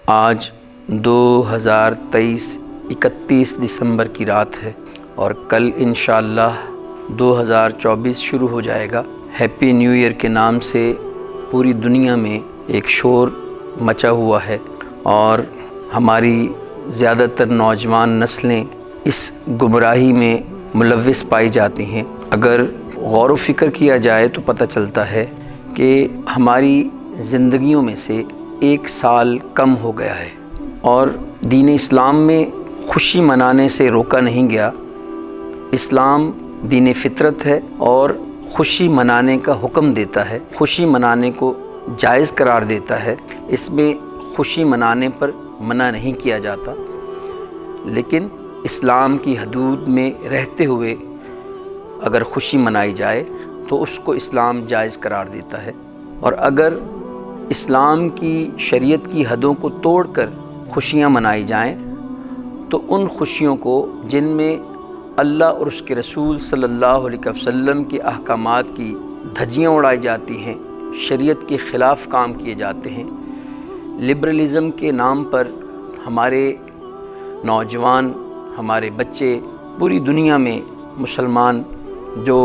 آج 2023 31 دسمبر کی رات ہے اور کل انشاءاللہ 2024 شروع ہو جائے گا۔ ہیپی نیو ایئر کے نام سے پوری دنیا میں ایک شور مچا ہوا ہے اور ہماری زیادہ تر نوجوان نسلیں اس گمراہی میں ملوث پائی جاتی ہیں۔ اگر غور و فکر کیا جائے تو پتہ چلتا ہے کہ ہماری زندگیوں میں سے ایک سال کم ہو گیا ہے اور دین اسلام میں خوشی منانے سے روکا نہیں گیا۔ اسلام دین فطرت ہے اور خوشی منانے کا حکم دیتا ہے، خوشی منانے کو جائز قرار دیتا ہے۔ اس میں خوشی منانے پر منع نہیں کیا جاتا، لیکن اسلام کی حدود میں رہتے ہوئے اگر خوشی منائی جائے تو اس کو اسلام جائز قرار دیتا ہے، اور اگر اسلام کی شریعت کی حدوں کو توڑ کر خوشیاں منائی جائیں تو ان خوشیوں کو جن میں اللہ اور اس کے رسول صلی اللہ علیہ وسلم کے احکامات کی دھجیاں اڑائی جاتی ہیں، شریعت کے خلاف کام کیے جاتے ہیں، لبرلزم کے نام پر ہمارے نوجوان، ہمارے بچے پوری دنیا میں مسلمان جو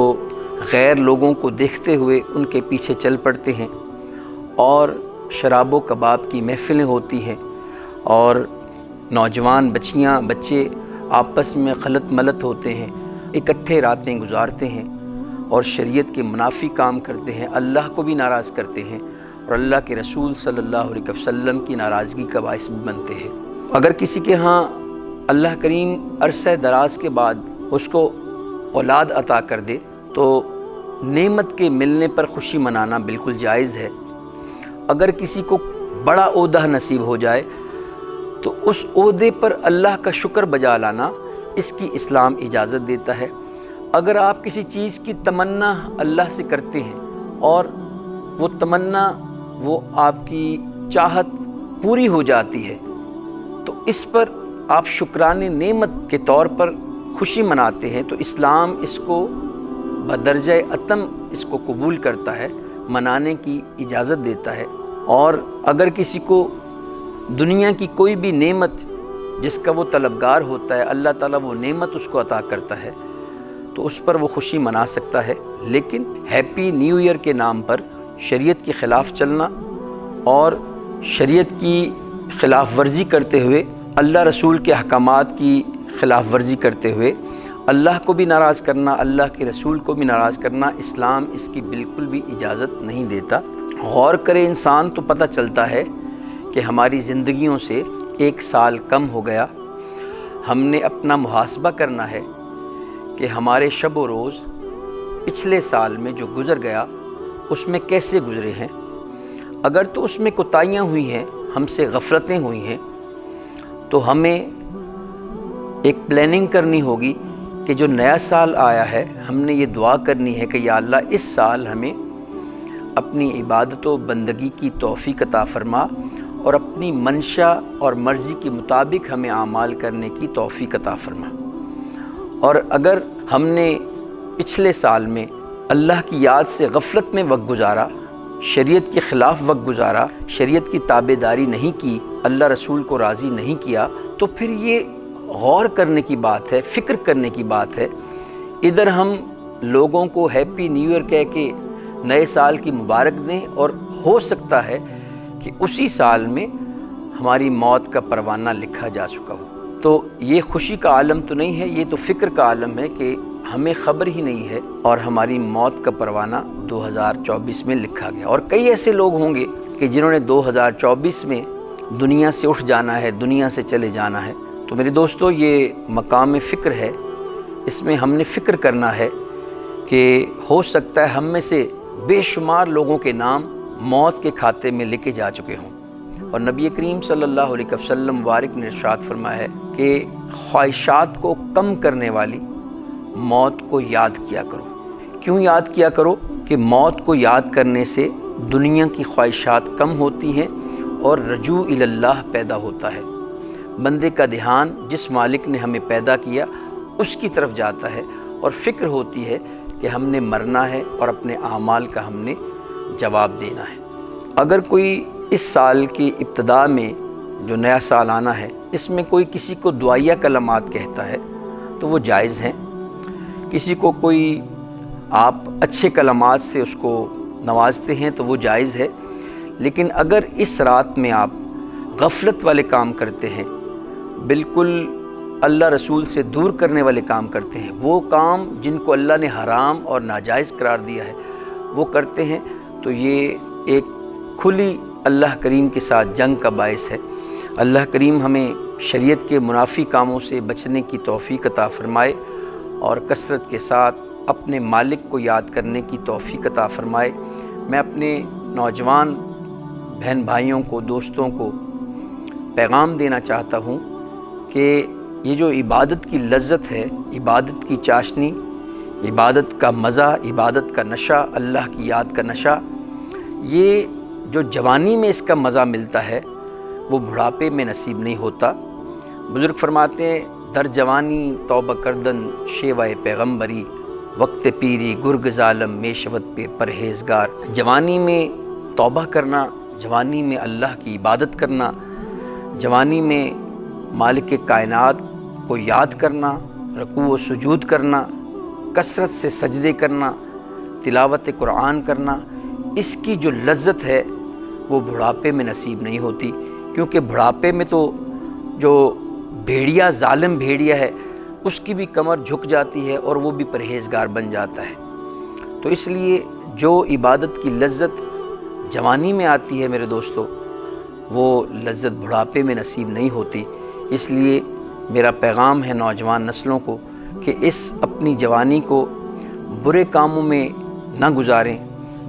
غیر لوگوں کو دیکھتے ہوئے ان کے پیچھے چل پڑتے ہیں، اور شراب و کباب کی محفلیں ہوتی ہیں اور نوجوان بچے آپس میں خلط ملط ہوتے ہیں، اکٹھے راتیں گزارتے ہیں اور شریعت کے منافی کام کرتے ہیں، اللہ کو بھی ناراض کرتے ہیں اور اللہ کے رسول صلی اللہ علیہ وسلم کی ناراضگی کا باعث بھی بنتے ہیں۔ اگر کسی کے ہاں اللہ کریم عرصہ دراز کے بعد اس کو اولاد عطا کر دے تو نعمت کے ملنے پر خوشی منانا بالکل جائز ہے۔ اگر کسی کو بڑا عہدہ نصیب ہو جائے تو اس عہدے پر اللہ کا شکر بجا لانا، اس کی اسلام اجازت دیتا ہے۔ اگر آپ کسی چیز کی تمنا اللہ سے کرتے ہیں اور وہ تمنا، وہ آپ کی چاہت پوری ہو جاتی ہے تو اس پر آپ شکرانے نعمت کے طور پر خوشی مناتے ہیں، تو اسلام اس کو بدرجہ اتم اس کو قبول کرتا ہے، منانے کی اجازت دیتا ہے۔ اور اگر کسی کو دنیا کی کوئی بھی نعمت جس کا وہ طلبگار ہوتا ہے، اللہ تعالیٰ وہ نعمت اس کو عطا کرتا ہے تو اس پر وہ خوشی منا سکتا ہے، لیکن ہیپی نیو ایئر کے نام پر شریعت کے خلاف چلنا اور شریعت کی خلاف ورزی کرتے ہوئے، اللہ رسول کے احکامات کی خلاف ورزی کرتے ہوئے اللہ کو بھی ناراض کرنا، اللہ کے رسول کو بھی ناراض کرنا، اسلام اس کی بالکل بھی اجازت نہیں دیتا۔ غور کرے انسان تو پتہ چلتا ہے کہ ہماری زندگیوں سے ایک سال کم ہو گیا۔ ہم نے اپنا محاسبہ کرنا ہے کہ ہمارے شب و روز پچھلے سال میں جو گزر گیا اس میں کیسے گزرے ہیں۔ اگر تو اس میں کوتاہیاں ہوئی ہیں، ہم سے غفلتیں ہوئی ہیں، تو ہمیں ایک پلاننگ کرنی ہوگی کہ جو نیا سال آیا ہے ہم نے یہ دعا کرنی ہے کہ یا اللہ اس سال ہمیں اپنی عبادت و بندگی کی توفیق عطا فرما اور اپنی منشا اور مرضی کے مطابق ہمیں اعمال کرنے کی توفیق عطا فرما۔ اور اگر ہم نے پچھلے سال میں اللہ کی یاد سے غفلت میں وقت گزارا، شریعت کے خلاف وقت گزارا، شریعت کی تابع داری نہیں کی، اللہ رسول کو راضی نہیں کیا، تو پھر یہ غور کرنے کی بات ہے، فکر کرنے کی بات ہے۔ ادھر ہم لوگوں کو ہیپی نیو ایئر کہہ کے نئے سال کی مبارک دیں اور ہو سکتا ہے کہ اسی سال میں ہماری موت کا پروانہ لکھا جا چکا ہو۔ تو یہ خوشی کا عالم تو نہیں ہے، یہ تو فکر کا عالم ہے کہ ہمیں خبر ہی نہیں ہے اور ہماری موت کا پروانہ 2024 میں لکھا گیا۔ اور کئی ایسے لوگ ہوں گے کہ جنہوں نے 2024 میں دنیا سے اٹھ جانا ہے، دنیا سے چلے جانا ہے۔ تو میرے دوستو، یہ مقام فکر ہے، اس میں ہم نے فکر کرنا ہے کہ ہو سکتا ہے ہم میں سے بے شمار لوگوں کے نام موت کے کھاتے میں لکھے جا چکے ہوں، اور نبی کریم صلی اللہ علیہ وسلم مبارک نے ارشاد فرمایا ہے کہ خواہشات کو کم کرنے والی موت کو یاد کیا کرو۔ کیوں یاد کیا کرو؟ کہ موت کو یاد کرنے سے دنیا کی خواہشات کم ہوتی ہیں اور رجوع الی اللہ پیدا ہوتا ہے۔ بندے کا دھیان جس مالک نے ہمیں پیدا کیا اس کی طرف جاتا ہے اور فکر ہوتی ہے کہ ہم نے مرنا ہے اور اپنے اعمال کا ہم نے جواب دینا ہے۔ اگر کوئی اس سال کی ابتدا میں جو نیا سال آنا ہے، اس میں کوئی کسی کو دعائیہ کلمات کہتا ہے تو وہ جائز ہیں، کسی کو کوئی آپ اچھے کلمات سے اس کو نوازتے ہیں تو وہ جائز ہے، لیکن اگر اس رات میں آپ غفلت والے کام کرتے ہیں، بالکل اللہ رسول سے دور کرنے والے کام کرتے ہیں، وہ کام جن کو اللہ نے حرام اور ناجائز قرار دیا ہے وہ کرتے ہیں، تو یہ ایک کھلی اللہ کریم کے ساتھ جنگ کا باعث ہے۔ اللہ کریم ہمیں شریعت کے منافی کاموں سے بچنے کی توفیق عطا فرمائے اور کثرت کے ساتھ اپنے مالک کو یاد کرنے کی توفیق عطا فرمائے۔ میں اپنے نوجوان بہن بھائیوں کو، دوستوں کو پیغام دینا چاہتا ہوں کہ یہ جو عبادت کی لذت ہے، عبادت کی چاشنی، عبادت کا مزہ، عبادت کا نشہ، اللہ کی یاد کا نشہ، یہ جو جوانی میں اس کا مزہ ملتا ہے وہ بڑھاپے میں نصیب نہیں ہوتا۔ بزرگ فرماتے ہیں در جوانی توبہ کردن شیوائے پیغمبری، وقت پیری گرگ ظالم میں شود پہ پرہیزگار۔ جوانی میں توبہ کرنا، جوانی میں اللہ کی عبادت کرنا، جوانی میں مالک کائنات کو یاد کرنا، رکوع و سجود کرنا، کثرت سے سجدے کرنا، تلاوت قرآن کرنا، اس کی جو لذت ہے وہ بڑھاپے میں نصیب نہیں ہوتی، کیونکہ بڑھاپے میں تو جو بھیڑیا، ظالم بھیڑیا ہے، اس کی بھی کمر جھک جاتی ہے اور وہ بھی پرہیزگار بن جاتا ہے۔ تو اس لیے جو عبادت کی لذت جوانی میں آتی ہے میرے دوستو، وہ لذت بڑھاپے میں نصیب نہیں ہوتی۔ اس لیے میرا پیغام ہے نوجوان نسلوں کو کہ اس اپنی جوانی کو برے کاموں میں نہ گزاریں،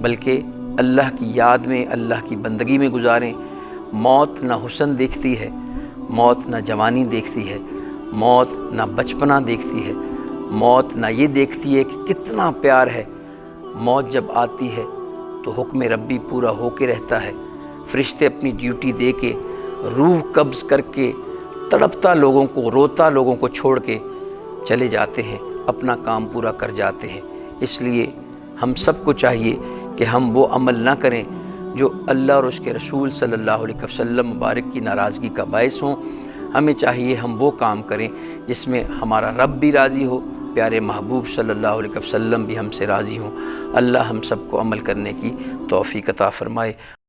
بلکہ اللہ کی یاد میں، اللہ کی بندگی میں گزاریں۔ موت نہ حسن دیکھتی ہے، موت نہ جوانی دیکھتی ہے، موت نہ بچپنا دیکھتی ہے، موت نہ یہ دیکھتی ہے کہ کتنا پیار ہے۔ موت جب آتی ہے تو حکم ربی پورا ہو کے رہتا ہے، فرشتے اپنی ڈیوٹی دے کے روح قبض کر کے تڑپتا لوگوں کو، روتا لوگوں کو چھوڑ کے چلے جاتے ہیں، اپنا کام پورا کر جاتے ہیں۔ اس لیے ہم سب کو چاہیے کہ ہم وہ عمل نہ کریں جو اللہ اور اس کے رسول صلی اللہ علیہ وسلم مبارک کی ناراضگی کا باعث ہوں۔ ہمیں چاہیے ہم وہ کام کریں جس میں ہمارا رب بھی راضی ہو، پیارے محبوب صلی اللہ علیہ وسلم بھی ہم سے راضی ہوں۔ اللہ ہم سب کو عمل کرنے کی توفیق عطا فرمائے۔